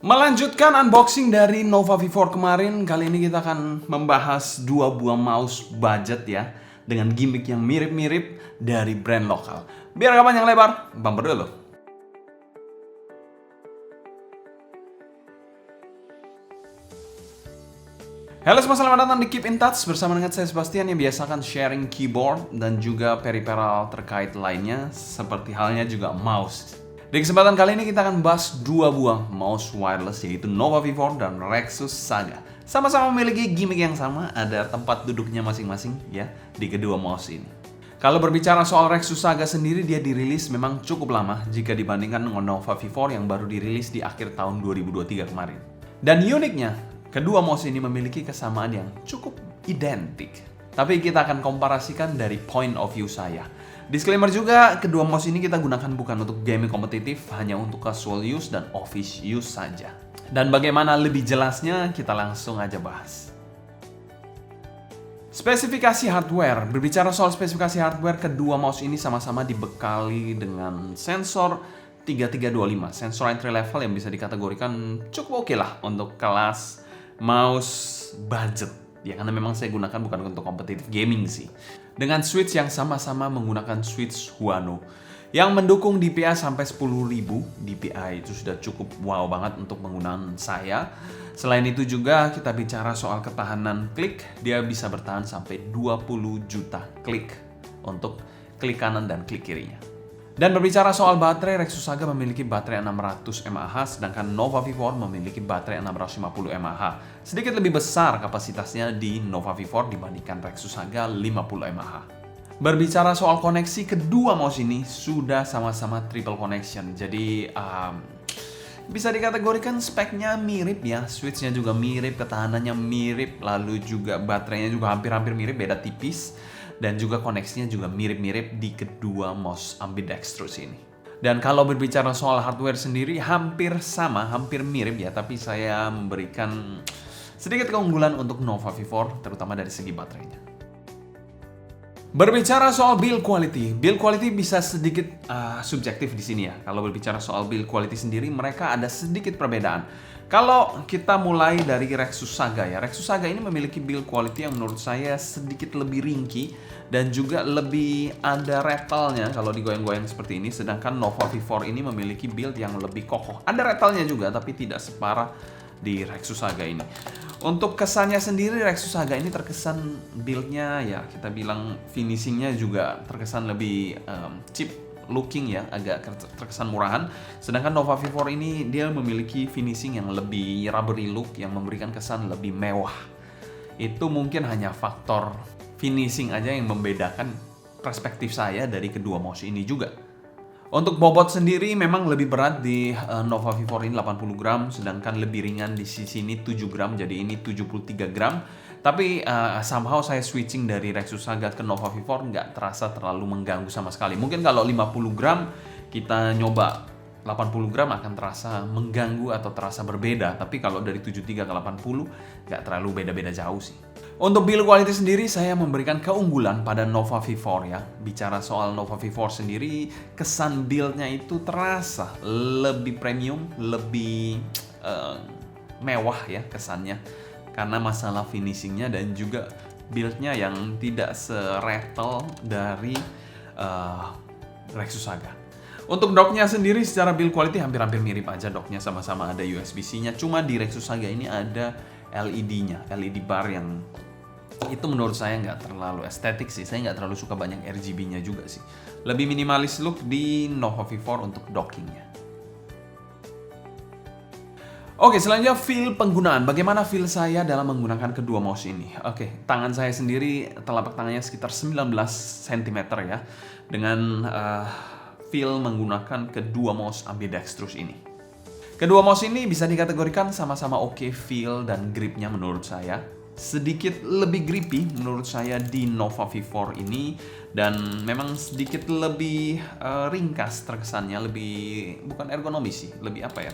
Melanjutkan unboxing dari Nova V4 kemarin, kali ini kita akan membahas dua buah mouse budget ya, dengan gimmick yang mirip-mirip dari brand lokal. Biar gak panjang lebar, bumper dulu. Halo semua, selamat datang di Keep in Touch bersama dengan saya Sebastian yang biasakan sharing keyboard dan juga peripheral terkait lainnya, seperti halnya juga mouse. Di kesempatan kali ini kita akan bahas dua buah mouse wireless, yaitu Nova V4 dan Rexus Saga. Sama-sama memiliki gimmick yang sama, ada tempat duduknya masing-masing ya di kedua mouse ini. Kalau berbicara soal Rexus Saga sendiri, dia dirilis memang cukup lama jika dibandingkan dengan Nova V4 yang baru dirilis di akhir tahun 2023 kemarin. Dan uniknya, kedua mouse ini memiliki kesamaan yang cukup identik. Tapi kita akan komparasikan dari point of view saya. Disclaimer juga, kedua mouse ini kita gunakan bukan untuk gaming kompetitif, hanya untuk casual use dan office use saja. Dan bagaimana lebih jelasnya, kita langsung aja bahas. Spesifikasi hardware. Berbicara soal spesifikasi hardware, kedua mouse ini sama-sama dibekali dengan sensor 3325, sensor entry level yang bisa dikategorikan cukup oke lah untuk kelas mouse budget. Ya, karena memang saya gunakan bukan untuk kompetitif gaming sih. Dengan switch yang sama-sama menggunakan switch Huano yang mendukung DPI sampai 10.000 DPI, itu sudah cukup wow banget untuk penggunaan saya. Selain itu juga kita bicara soal ketahanan klik, dia bisa bertahan sampai 20 juta klik untuk klik kanan dan klik kirinya. Dan berbicara soal baterai, Rexus Saga memiliki baterai 600 mAh, sedangkan Nova V4 memiliki baterai 650 mAh. Sedikit lebih besar kapasitasnya di Nova V4 dibandingkan Rexus Saga 50 mAh. Berbicara soal koneksi, kedua mouse ini sudah sama-sama triple connection. Jadi bisa dikategorikan speknya mirip ya, switchnya juga mirip, ketahanannya mirip, lalu juga baterainya juga hampir-hampir mirip, beda tipis. Dan juga koneksinya juga mirip-mirip di kedua mouse ambidextrous ini. Dan kalau berbicara soal hardware sendiri hampir sama, hampir mirip ya, tapi saya memberikan sedikit keunggulan untuk Nova V4, terutama dari segi baterainya. Berbicara soal build quality bisa sedikit subjektif di sini ya. Kalau berbicara soal build quality sendiri, mereka ada sedikit perbedaan. Kalau kita mulai dari Rexus Saga ya, Rexus Saga ini memiliki build quality yang menurut saya sedikit lebih ringkih dan juga lebih ada rattle-nya kalau digoyang-goyang seperti ini. Sedangkan Nova V4 ini memiliki build yang lebih kokoh. Ada rattle-nya juga tapi tidak separah di Rexus Saga ini. Untuk kesannya sendiri, Rexus Saga ini terkesan build-nya ya, kita bilang finishing-nya juga terkesan lebih cheap looking ya, agak terkesan murahan. Sedangkan Nova V4 ini dia memiliki finishing yang lebih rubbery look yang memberikan kesan lebih mewah. Itu mungkin hanya faktor finishing aja yang membedakan perspektif saya dari kedua mouse ini juga. Untuk bobot sendiri memang lebih berat di Nova V4 ini 80 gram, sedangkan lebih ringan di sisi ini 7 gram, jadi ini 73 gram. Tapi somehow saya switching dari Rexus Saga ke Nova V4 nggak terasa terlalu mengganggu sama sekali. Mungkin kalau 50 gram kita nyoba 80 gram akan terasa mengganggu atau terasa berbeda. Tapi kalau dari 73 ke 80 nggak terlalu beda-beda jauh sih. Untuk build quality sendiri saya memberikan keunggulan pada Nova V4 ya. Bicara soal Nova V4 sendiri, kesan build-nya itu terasa lebih premium, lebih mewah ya kesannya. Karena masalah finishingnya dan juga build-nya yang tidak se-rattle dari Rexus Saga. Untuk docknya sendiri secara build quality hampir-hampir mirip aja, docknya sama-sama ada USB-C-nya. Cuma di Rexus Saga ini ada LED-nya, LED bar yang itu menurut saya nggak terlalu estetik sih. Saya nggak terlalu suka banyak RGB-nya juga sih. Lebih minimalis look di Nova V4 untuk dockingnya. Oke, selanjutnya feel penggunaan. Bagaimana feel saya dalam menggunakan kedua mouse ini? Oke, tangan saya sendiri, telapak tangannya sekitar 19 cm ya. Dengan feel menggunakan kedua mouse ambidextrous ini. Kedua mouse ini bisa dikategorikan sama-sama oke feel dan gripnya menurut saya. Sedikit lebih grippy menurut saya di Nova V4 ini. Dan memang sedikit lebih ringkas terkesannya. Lebih, bukan ergonomis sih, lebih apa ya?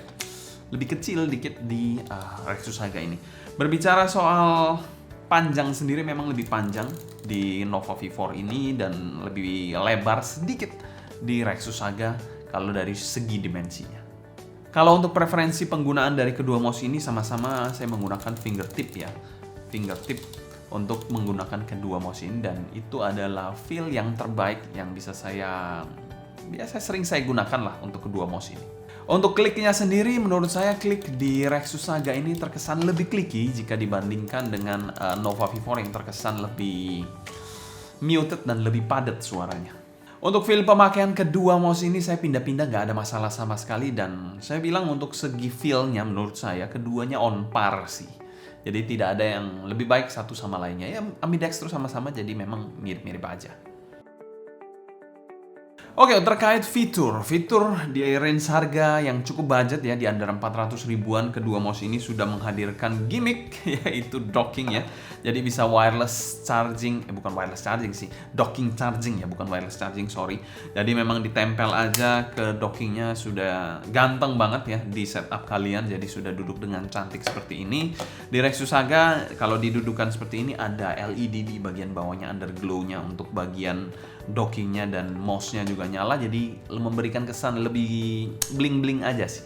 Lebih kecil dikit di Rexus Saga ini. Berbicara soal panjang sendiri memang lebih panjang di Nova V4 ini dan lebih lebar sedikit di Rexus Saga kalau dari segi dimensinya. Kalau untuk preferensi penggunaan dari kedua mouse ini sama-sama saya menggunakan fingertip ya. Fingertip untuk menggunakan kedua mouse ini, dan itu adalah feel yang terbaik yang biasa sering saya gunakan lah untuk kedua mouse ini. Untuk kliknya sendiri, menurut saya klik di Rexus Saga ini terkesan lebih clicky jika dibandingkan dengan Nova V4 yang terkesan lebih muted dan lebih padat suaranya. Untuk feel pemakaian kedua mouse ini saya pindah-pindah nggak ada masalah sama sekali, dan saya bilang untuk segi feel-nya menurut saya keduanya on par sih. Jadi tidak ada yang lebih baik satu sama lainnya. Ya ambidextrous sama-sama, jadi memang mirip-mirip aja. Oke, terkait fitur di range harga yang cukup budget ya, di under 400 ribuan, kedua mouse ini sudah menghadirkan gimmick yaitu docking ya. Jadi bisa wireless charging, bukan wireless charging sih, docking charging ya, bukan wireless charging, sorry. Jadi memang ditempel aja ke dockingnya, sudah ganteng banget ya di setup kalian, jadi sudah duduk dengan cantik seperti ini. Di Rexus Saga kalau didudukan seperti ini ada LED di bagian bawahnya, underglow-nya untuk bagian dockingnya, dan mouse-nya juga nyala, jadi memberikan kesan lebih bling-bling aja sih.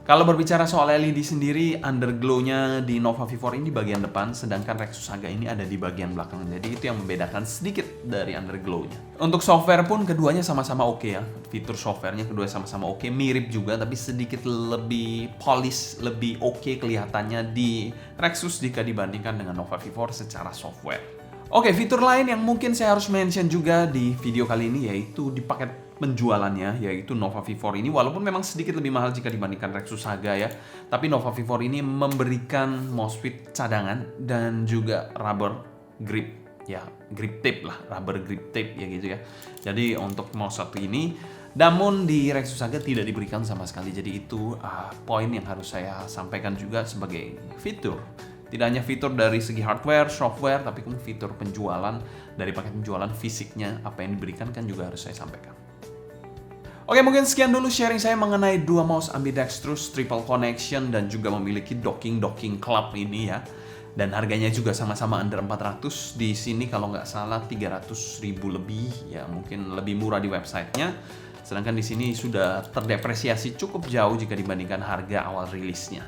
Kalau berbicara soal LED sendiri, underglow-nya di Nova V4 ini di bagian depan, sedangkan Rexus Saga ini ada di bagian belakang. Jadi itu yang membedakan sedikit dari underglow-nya. Untuk software pun keduanya sama-sama oke ya. Fitur software-nya kedua sama-sama oke, mirip juga tapi sedikit lebih polish, lebih oke kelihatannya di Rexus jika dibandingkan dengan Nova V4 secara software. Oke, fitur lain yang mungkin saya harus mention juga di video kali ini yaitu di paket penjualannya, yaitu Nova V4 ini walaupun memang sedikit lebih mahal jika dibandingkan Rexus Saga ya, tapi Nova V4 ini memberikan mousepad cadangan dan juga rubber grip ya, grip tape lah, rubber grip tape ya gitu ya. Jadi untuk mouse satu ini, namun di Rexus Saga tidak diberikan sama sekali. Jadi itu poin yang harus saya sampaikan juga sebagai fitur. Tidak hanya fitur dari segi hardware, software, tapi pun fitur penjualan dari paket penjualan fisiknya apa yang diberikan kan juga harus saya sampaikan. Oke, mungkin sekian dulu sharing saya mengenai dua mouse ambidextrous triple connection dan juga memiliki docking club ini ya. Dan harganya juga sama-sama under 400. Di sini kalau nggak salah 300.000 lebih ya, mungkin lebih murah di websitenya. Sedangkan di sini sudah terdepresiasi cukup jauh jika dibandingkan harga awal rilisnya.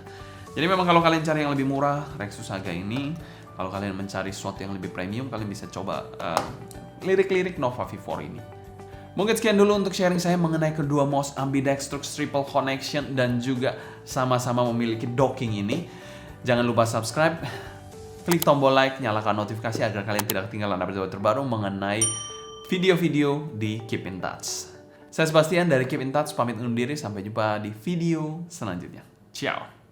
Jadi memang kalau kalian cari yang lebih murah, Rexus Saga ini, kalau kalian mencari sesuatu yang lebih premium, kalian bisa coba lirik-lirik Nova V4 ini. Mungkin sekian dulu untuk sharing saya mengenai kedua mouse ambidextrous triple connection dan juga sama-sama memiliki docking ini. Jangan lupa subscribe, klik tombol like, nyalakan notifikasi agar kalian tidak ketinggalan update terbaru mengenai video-video di Keep in Touch. Saya Sebastian dari Keep in Touch, pamit undur diri, sampai jumpa di video selanjutnya. Ciao!